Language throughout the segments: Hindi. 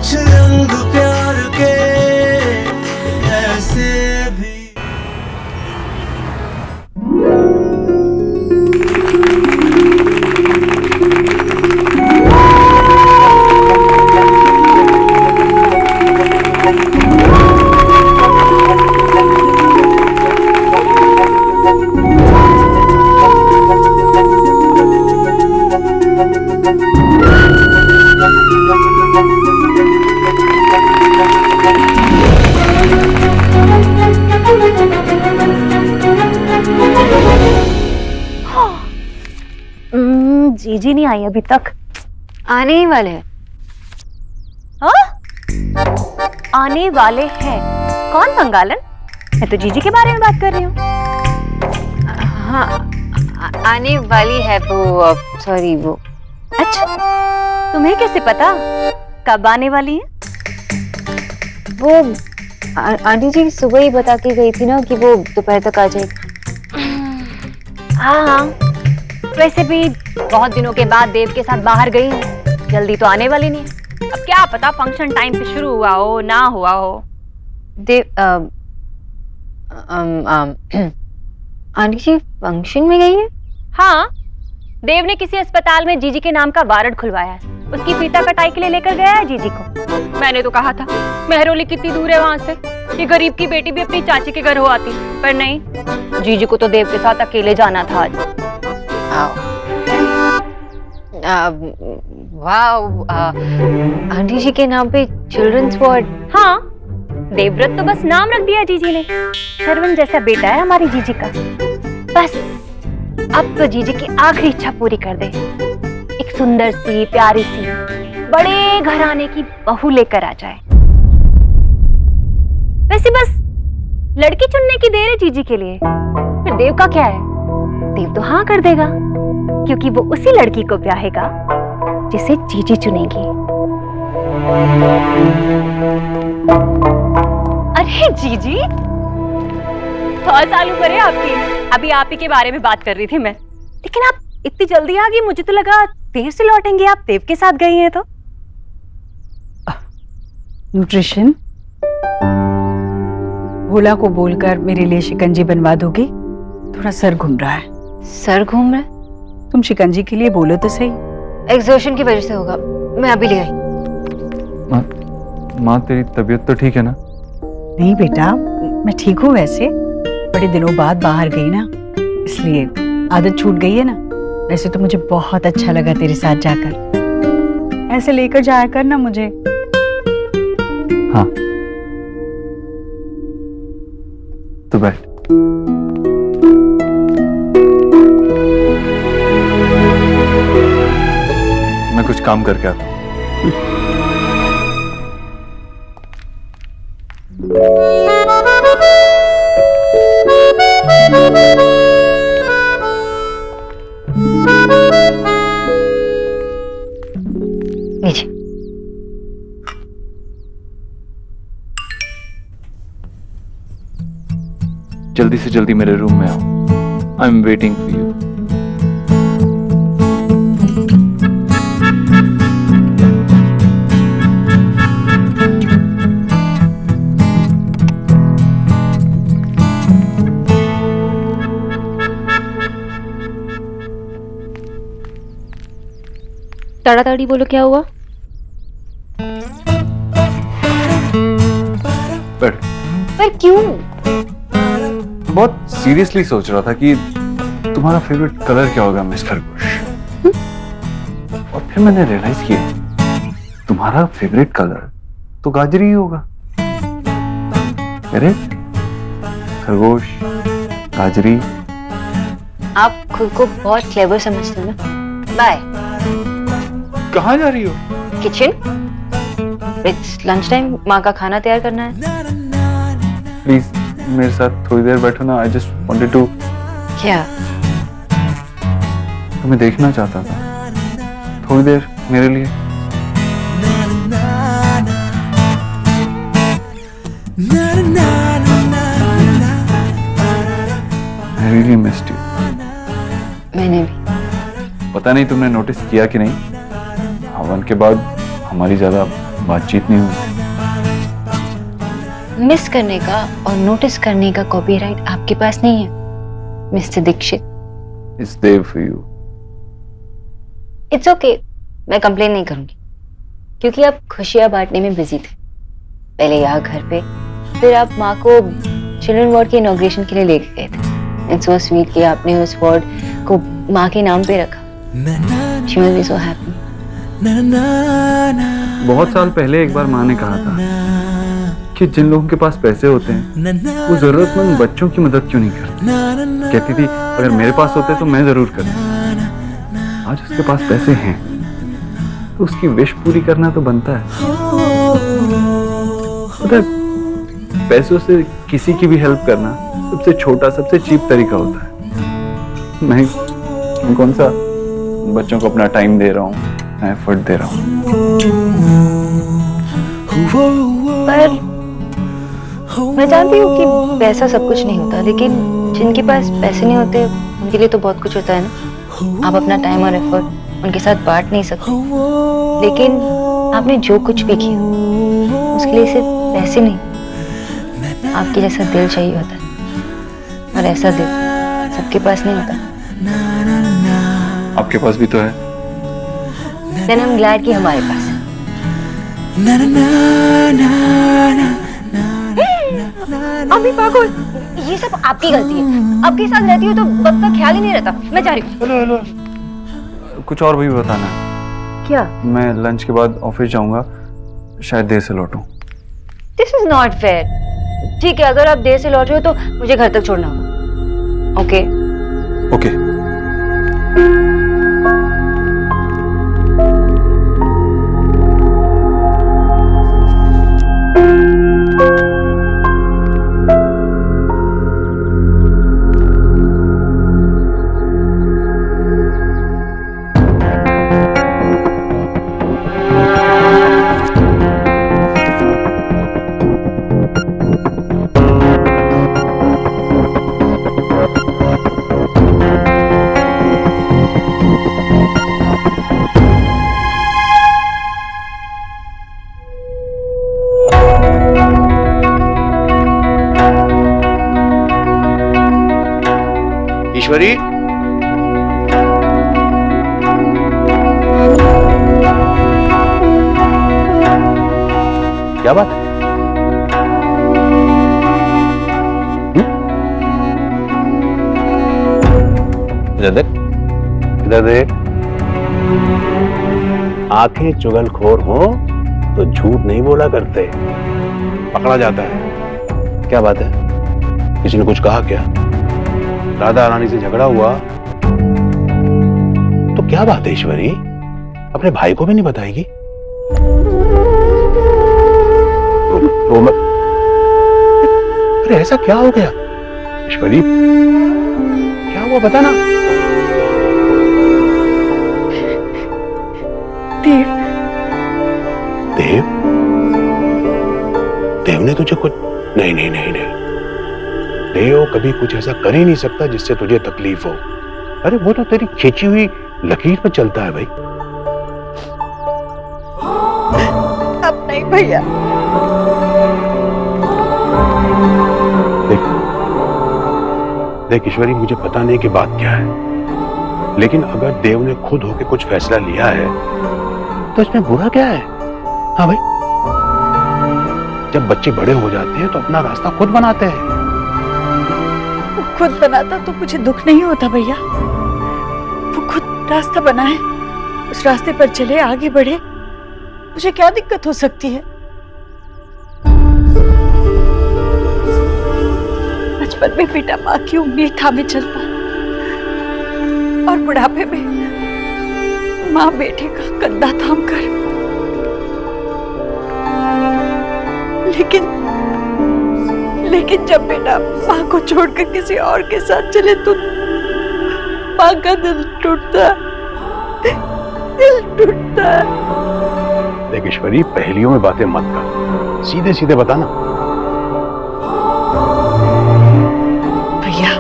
कुछ रंग प्यार के ऐसे भी। जीजी नहीं आई अभी तक। आने ही वाले हैं। हाँ? आने वाले हैं? कौन पंगालन? मैं तो जीजी के बारे में बात कर रही हूँ। हाँ, आने वाली है वो। सॉरी वो। अच्छा, तुम्हें कैसे पता कब आने वाली है? वो आंटी जी सुबह ही बता के गई थी ना कि वो दोपहर तक आ जाएगी। हाँ, वैसे भी बहुत दिनों के बाद देव के साथ बाहर गई है, जल्दी तो आने वाली नहीं है। अब क्या पता फंक्शन टाइम पे शुरू हुआ हो ना हुआ हो। देव आंटी जी फंक्शन में गई है? हाँ, देव ने किसी अस्पताल में जीजी के नाम का वार्ड खुलवाया है। उसकी फीता कटाई के लिए लेकर गया है जीजी को। मैंने तो कहा था मेहरौली कितनी दूर है वहां से, ये गरीब की बेटी भी अपनी चाची के घर हो आती, पर नहीं, जीजी को तो देव के साथ अकेले जाना था आज। वाह, आंटी जी के नाम पे चिल्ड्रंस वार्ड। हाँ, देवव्रत तो बस नाम रख दिया जीजी ने। शर्वण जैसा बेटा है हमारी जीजी का। बस अब तो जीजी की आखिरी इच्छा पूरी कर दे, एक सुंदर सी प्यारी सी बड़े घराने की बहू लेकर आ जाए। वैसे बस लड़की चुनने की देर है जीजी के लिए, फिर देव का क्या है? देव तो हाँ कर देगा, क्योंकि वो उसी लड़की को ब्याहेगा जिसे जीजी चुनेगी। अरे जीजी, बहुत साल उम्र है आपकी। अभी आप ही के बारे में बात कर रही थी मैं, लेकिन आप इतनी जल्दी आ गई, मुझे तो लगा देर से लौटेंगे। आप देव के साथ गई हैं तो। न्यूट्रिशन भोला को बोलकर मेरे लिए शिकंजी बनवा दोगी? थोड़ा सर घूम रहा है। सर घूम रहा है? तुम शिकंजी के लिए बोलो तो सही। एग्जॉर्शन की वजह से होगा, मैं अभी ले आई। माँ तेरी तबीयत तो ठीक है ना? नहीं बेटा, मैं ठीक हूँ। वैसे बड़े दिनों बाद बाहर गई ना, इसलिए आदत छूट गई है ना। वैसे तो मुझे बहुत अच्छा लगा तेरे साथ जाकर। ऐसे लेकर जाया कर ना मुझे। हाँ, तो बैठ। मैं कुछ काम करके आता हूँ। नीचे। जल्दी से जल्दी मेरे रूम में आओ। I am waiting for you. ताड़ाताड़ी बोलो, क्या हुआ? पर क्यों? बहुत सीरियसली सोच रहा था कि तुम्हारा फेवरेट कलर क्या होगा मिस खरगोश। और फिर मैंने रियलाइज किया तुम्हारा फेवरेट कलर तो गाजरी ही होगा। अरे खरगोश, गाजरी। आप खुद को बहुत क्लेवर समझते हो ना। बाय। कहाँ जा रही हो? किचन। इट्स लंच टाइम, माँ का खाना तैयार करना है। प्लीज मेरे साथ थोड़ी देर बैठो ना। I just wanted to. क्या? तुम्हें देखना चाहता था थोड़ी देर मेरे लिए। I really missed you. मैंने भी। पता नहीं तुमने नोटिस किया कि नहीं, हवन के बाद हमारी ज्यादा बातचीत नहीं हुई। मिस करने का और नोटिस करने का कॉपीराइट आपके पास नहीं है mister Dikshit. It's there for you. It's okay, मैं कंप्लेन नहीं करूंगी क्योंकि आप खुशियां बांटने में बिजी थे। पहले यहाँ घर पे, फिर आप माँ को चिल्ड्रन वार्ड के इनॉग्रेशन के लिए लेके गए थे। इट्स सो स्वीट कि आपने उस वार्ड को माँ के नाम पे रखा। She must be so happy. बहुत साल पहले एक बार माँ ने कहा था कि जिन लोगों के पास पैसे होते हैं वो जरूरतमंद बच्चों की मदद क्यों नहीं करते। कहती थी अगर मेरे पास होते तो मैं जरूर करता। आज उसके पास पैसे हैं तो उसकी विश पूरी करना तो बनता है। पता है, पैसों से किसी की भी हेल्प करना सबसे छोटा, सबसे चीप तरीका होता है। मैं कौन सा बच्चों को अपना टाइम दे रहा हूँ, एफर्ट दे रहा हूँ। पर मैं जानती हूँ कि पैसा सब कुछ नहीं होता, लेकिन जिनके पास पैसे नहीं होते उनके लिए तो बहुत कुछ होता है ना। आप अपना टाइम और एफर्ट उनके साथ बांट नहीं सकते, लेकिन आपने जो कुछ भी किया उसके लिए सिर्फ पैसे नहीं, आपके जैसा दिल चाहिए होता है, और ऐसा दिल सबके पास नहीं होता। आपके पास भी तो है। Then I'm glad कि हमारे पास है। अभी पागल, ये सब आपकी गलती है। आपके साथ रहती हो तो वक्त का ख्याल ही नहीं रहता। मैं जा रही हूँ। हेलो। कुछ और भी बताना है क्या? मैं लंच के बाद ऑफिस जाऊंगा, शायद देर से लौटूं। This is not fair। ठीक है, अगर आप देर से लौट रहे हो तो मुझे घर तक छोड़ना होगा। ओके? ओके। ईश्वरी, क्या बात है? इधर देख, इधर देख। आंखें चुगलखोर हो तो झूठ नहीं बोला करते, पकड़ा जाता है। क्या बात है? किसी ने कुछ कहा क्या? राधा रानी से झगड़ा हुआ तो क्या बात है ईश्वरी? अपने भाई को भी नहीं बताएगी? तो अरे ऐसा क्या हो गया ईश्वरी? क्या हुआ बता ना। देव। देव? देव ने तुझे कुछ? नहीं नहीं नहीं नहीं, देव कभी कुछ ऐसा कर ही नहीं सकता जिससे तुझे तकलीफ हो। अरे वो तो तेरी खींची हुई लकीर पर चलता है भाई। अब नहीं भैया। देख ईश्वरी, मुझे पता नहीं कि बात क्या है, लेकिन अगर देव ने खुद होके कुछ फैसला लिया है तो इसमें बुरा क्या है? हाँ भाई, जब बच्चे बड़े हो जाते हैं तो अपना रास्ता खुद बनाते हैं। खुद बनाता तो मुझे दुख नहीं होता भैया। वो खुद रास्ता बनाए, उस रास्ते पर चले, आगे बढ़े, मुझे क्या दिक्कत हो सकती है? बचपन में बेटा माँ की उंगली थामे चलता और बुढ़ापे में माँ बेटे का कंधा थाम कर। लेकिन जब बेटा माँ को छोड़कर किसी और के साथ चले तो माँ का दिल टूटता। देख ईश्वरी, पहेलियों में बातें मत कर, सीधे सीधे बताना। भैया,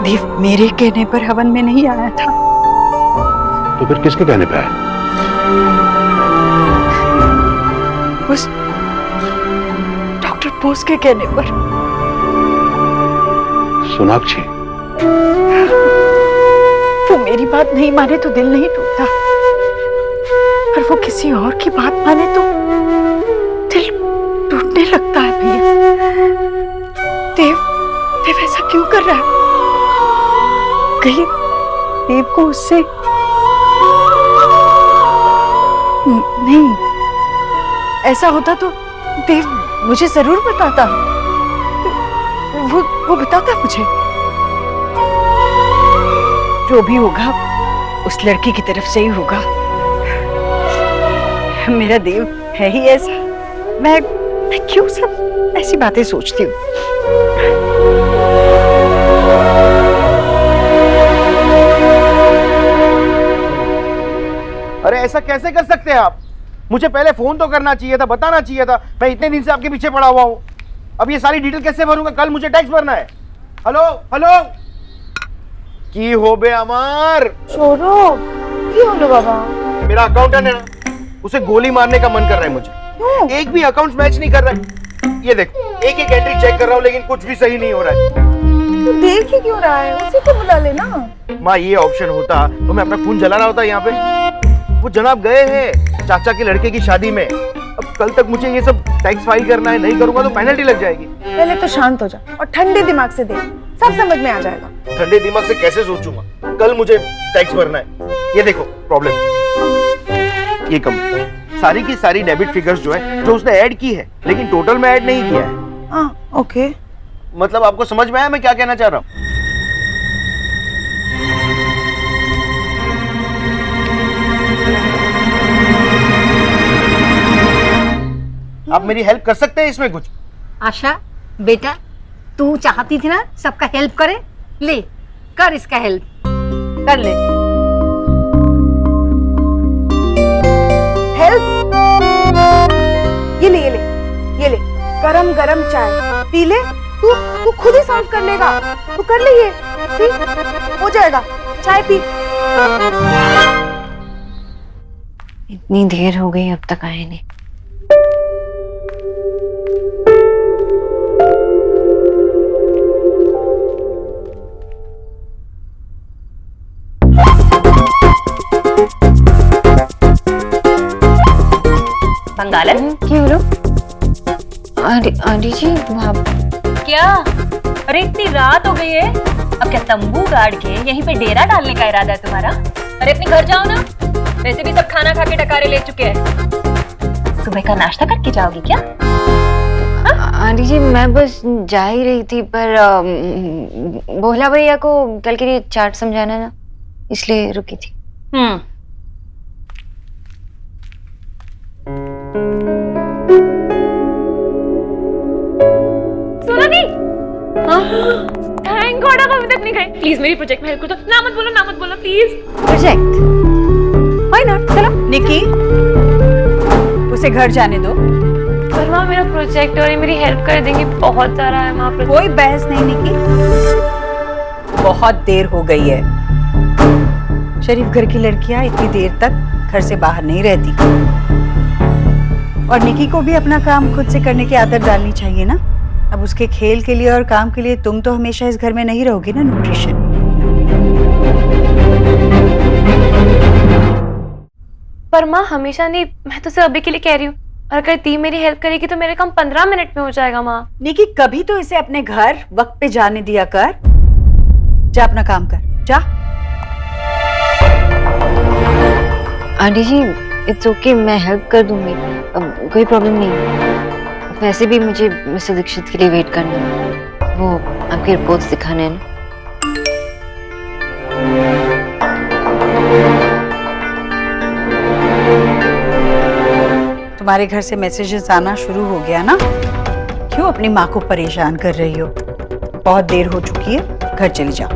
देव मेरे कहने पर हवन में नहीं आया था। तो फिर किसके कहने पे आया? बोस के कहने पर। सोनाक्षी, वो मेरी बात नहीं माने तो दिल नहीं टूटता, पर वो किसी और की बात माने तो दिल टूटने लगता है भैया। देव देव ऐसा क्यों कर रहा है? कहीं देव को उससे नहीं, ऐसा होता तो देव मुझे जरूर बताता, वो बताता मुझे। जो भी होगा उस लड़की की तरफ से ही होगा। मेरा देव है ही ऐसा। मैं क्यों सब ऐसी बातें सोचती हूँ? अरे ऐसा कैसे कर सकते हैं आप? मुझे पहले फोन तो करना चाहिए था, बताना चाहिए था। मैं इतने दिन से आपके पीछे पड़ा हुआ हूँ। अब ये सारी डिटेल कैसे भरूंगा? कल मुझे टैक्स भरना है। हेलो हेलो, की हो बे अमर? छोड़ो, की हो लो बाबा? मेरा अकाउंटेंट है ना, उसे गोली मारने का मन कर रहा है मुझे। एक भी अकाउंट मैच नहीं कर रहा है। ये देख, एक एक एंट्री चेक कर रहा हूँ लेकिन कुछ भी सही नहीं हो रहा है। तू देख ही क्यों रहा है? उसे तो बुला लेना। माँ, ये ऑप्शन होता तो मैं अपना खून जला रहा होता यहाँ पे। वो जनाब गए हैं चाचा के लड़के की शादी में। अब कल तक मुझे ये सब टैक्स फाइल करना है, नहीं करूंगा तो पेनल्टी लग जाएगी। पहले तो शांत हो जा और ठंडे दिमाग से देख, सब समझ में आ जाएगा। ठंडे दिमाग से कैसे सोचूंगा? कल मुझे टैक्स भरना है। ये देखो प्रॉब्लम, ये कंपनी सारी की सारी डेबिट फिगर्स जो है, जो उसने ऐड की है लेकिन टोटल में ऐड नहीं किया है। हाँ, ओके। मतलब आपको समझ में आया मैं क्या कहना चाह रहा हूँ? आप मेरी हेल्प कर सकते हैं इसमें कुछ? आशा बेटा, तू चाहती थी ना सबका हेल्प करे, ले कर इसका हेल्प कर ले। हेल्प? ये ले ये ले ये ले, गरम गरम चाय पी ले। तू तू खुद ही सॉल्व कर लेगा। तू कर ले, ये सी हो जाएगा। चाय पी। इतनी देर हो गई, अब तक आए नहीं। बंगालन क्यों लो? आंटी जी, आप क्या? अरे इतनी रात हो गई है, अब क्या तंबू गाड़ के यहीं पे डेरा डालने का इरादा है तुम्हारा? अरे अपने घर जाओ ना, वैसे भी सब खाना खा के टकारे ले चुके हैं। सुबह का नाश्ता करके जाओगी क्या? आंटी जी, मैं बस जा ही रही थी, पर भोला भैया को कल के लिए चार्ट समझाना ना, इसलिए रुकी थी। सुना नहीं? थैंक गॉड आप अभी तक नहीं गए। प्लीज मेरी प्रोजेक्ट में हेल्प कर दो। ना मत बोलो प्लीज। प्रोजेक्ट? Why not? चलो निकी, उसे घर जाने दो। पर माँ, मेरा प्रोजेक्ट और ये मेरी हेल्प कर देंगी, बहुत सारा है माँ। कोई बहस नहीं निकी, बहुत देर हो गई है। शरीफ घर की लड़कियां इतनी देर तक घर से बाहर नहीं रहती, और निकी को भी अपना काम खुद से करने की आदत डालनी चाहिए ना। अब उसके खेल के लिए और काम के लिए तुम तो हमेशा इस घर में नहीं रहोगी ना, न्यूट्रिशन। पर माँ हमेशा नहीं, मैं तो सिर्फ अभी के लिए कह रही हूँ। और अगर ती मेरी हेल्प करेगी तो मेरे काम 15 मिनट में हो जाएगा माँ। निकी, कभी तो इसे अपने घर वक्त पे जाने दिया कर। जा अपना काम कर, जा। आंटी जी, इट्स ओके, मैं हेल्प कर दूंगी, अब कोई प्रॉब्लम नहीं। वैसे भी मुझे मिस्टर दीक्षित के लिए वेट करना है, वो आपकी रिपोर्ट्स दिखाने हैं ना। तुम्हारे घर से मैसेजेस आना शुरू हो गया ना? क्यों अपनी माँ को परेशान कर रही हो? बहुत देर हो चुकी है, घर चली जाओ।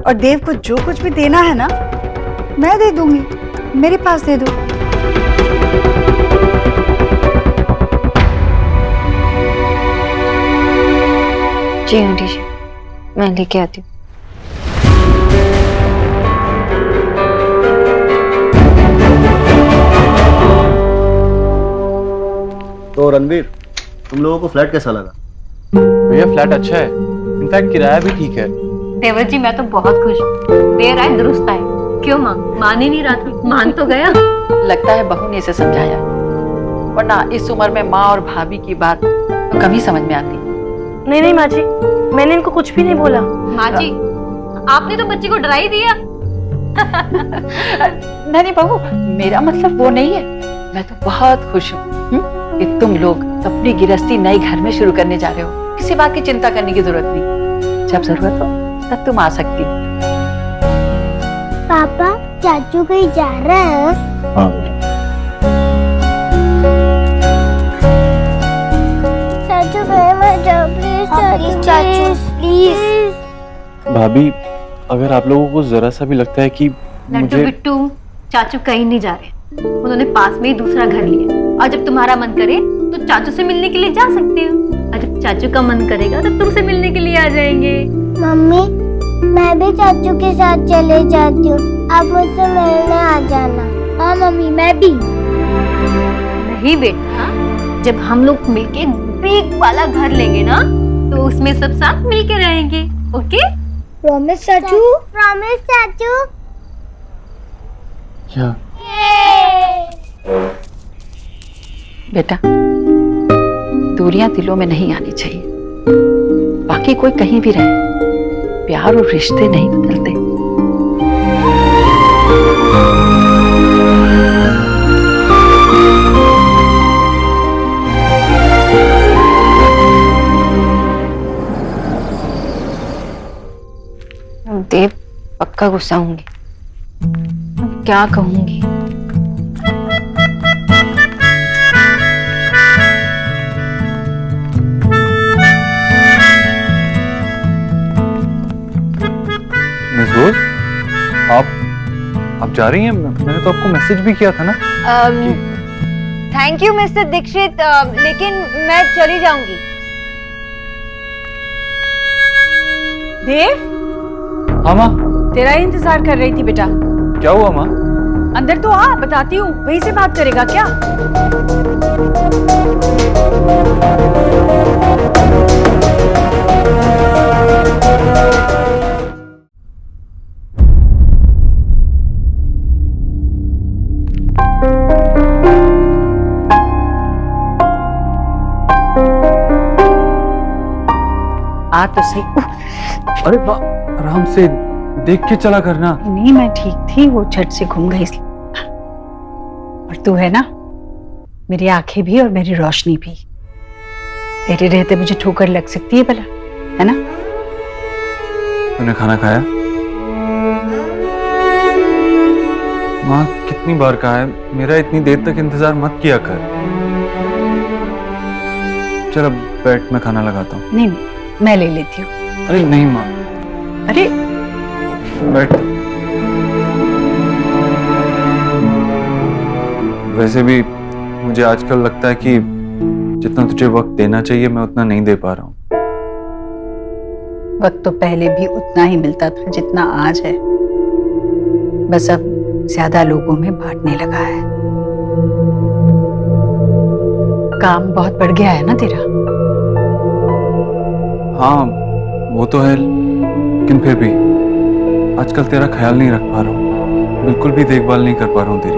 और देव को जो कुछ भी देना है ना, मैं दे दूंगी, मेरे पास दे दो। जी आंटी जी, मैं लेके आती हूँ। तो रणवीर, तुम लोगों को फ्लैट कैसा लगा? भैया फ्लैट अच्छा है, इनफैक्ट किराया भी ठीक है। देवर जी मैं तो बहुत खुश हूँ। देर आए दुरुस्त आए। क्यों माँ, मान ही नहीं रहा था, मान तो गया। लगता है बहू ने इसे समझाया, वरना इस उम्र में माँ और भाभी की बात तो कम ही समझ में आती। नहीं नहीं माँ जी, मैंने इनको कुछ भी नहीं बोला। माँ जी आपने तो बच्ची को डरा ही दिया। नहीं बहू, मेरा मतलब वो नहीं है। मैं तो बहुत खुश हूँ कि तुम लोग अपनी गृहस्थी नए घर में शुरू करने जा रहे हो। किसी बात की चिंता करने की जरूरत नहीं। जब जरूरत हो तब तुम आ सकती हो। पापा चाचू कहीं जा रहे हैं? हाँ। चाचू कहीं मत जाओ प्लीज। चाचू प्लीज। भाभी, अगर आप लोगों को जरा सा भी लगता है कि लट्टू मुझे बिट्टू चाचू कहीं नहीं जा रहे, उन्होंने पास में ही दूसरा घर लिया। और जब तुम्हारा मन करे तो चाचू से मिलने के लिए जा सकते हो, और जब चाचू का मन करेगा तो तुमसे मिलने के लिए आ जाएंगे। मम्मी मैं भी चाचू के साथ चले जाती हूँ, आप मुझसे मिलने आ जाना। हाँ मम्मी मैं भी। नहीं बेटा, जब हम लोग मिलके बिग वाला घर लेंगे ना तो उसमें सब साथ मिलके रहेंगे। ओके? प्रॉमिस चाचू? प्रॉमिस चाचू? क्या? बेटा, दूरियां दिलों में नहीं आनी चाहिए। बाकी कोई कहीं भी रहे, प्यार और रिश्ते नहीं बदलते। देव पक्का गुस्सा होंगे। अब क्या कहूंगी? मिस रोज, आप जा रही हैं? मैंने तो आपको मैसेज भी किया था ना। थैंक यू मिस्टर दीक्षित, लेकिन मैं चली जाऊंगी। देव, हाँ माँ। तेरा ही इंतजार कर रही थी बेटा। क्या हुआ माँ? अंदर तो आ, बताती हूँ। वहीं से बात करेगा क्या? आ तो सही। अरे आराम से देख के चला करना। नहीं मैं ठीक थी, वो झट से घूम गई इसलिए। और तू है ना, मेरी आंखें भी और मेरी रोशनी भी। तेरे रहते मुझे ठोकर लग सकती है भला, है ना? तूने खाना खाया? माँ कितनी बार कहा है, मेरा इतनी देर तक इंतजार मत किया कर। चल अब बैठ, मैं खाना लगाता हूँ। नहीं मैं ले लेती हूँ। अरे नहीं माँ। अरे बैठ। वैसे भी मुझे आजकल लगता है कि जितना तुझे वक्त देना चाहिए मैं उतना नहीं दे पा रहा हूँ। वक्त तो पहले भी उतना ही मिलता था जितना आज है, बस अब ज्यादा लोगों में बांटने लगा है। काम बहुत बढ़ गया है ना तेरा? हाँ वो तो है, लेकिन फिर भी आजकल तेरा ख्याल नहीं रख पा रहा हूँ, बिल्कुल भी देखभाल नहीं कर पा रहा हूँ तेरी।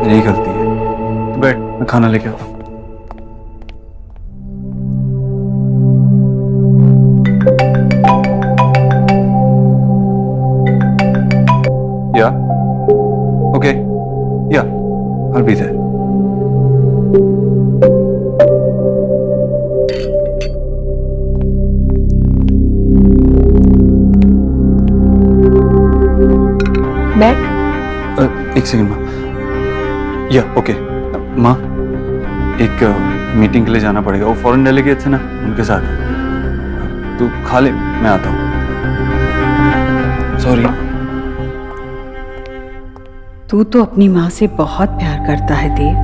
मेरी ही गलती है। तो बैठ, मैं खाना लेके आता हूँ। या ओके, या I'll be there. बैठ। एक सेकंड माँ। या ओके माँ, एक मीटिंग के लिए जाना पड़ेगा। वो फॉरेन डेलीगेट्स है ना, उनके साथ। तू खा ले, मैं आता हूँ। सॉरी। तू तो अपनी माँ से बहुत प्यार करता है देव,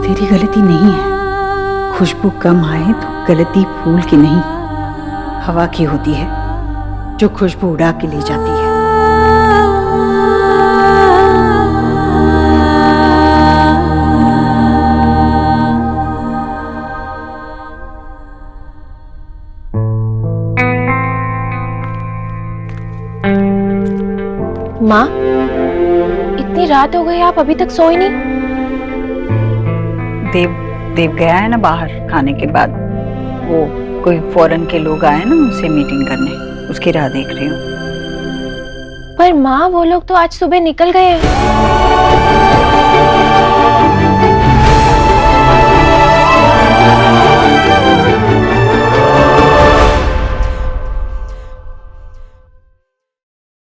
तेरी गलती नहीं है। खुशबू कम आए तो गलती फूल की नहीं, हवा की होती है जो खुशबू उड़ा के ले जाती है। माँ, इतनी रात हो गई, आप अभी तक सोए नहीं? देव गया है ना बाहर खाने के बाद, वो कोई फॉरेन के लोग आए ना उनसे मीटिंग करने, उसकी राह देख रही हूँ। पर माँ, वो लोग तो आज सुबह निकल गए हैं।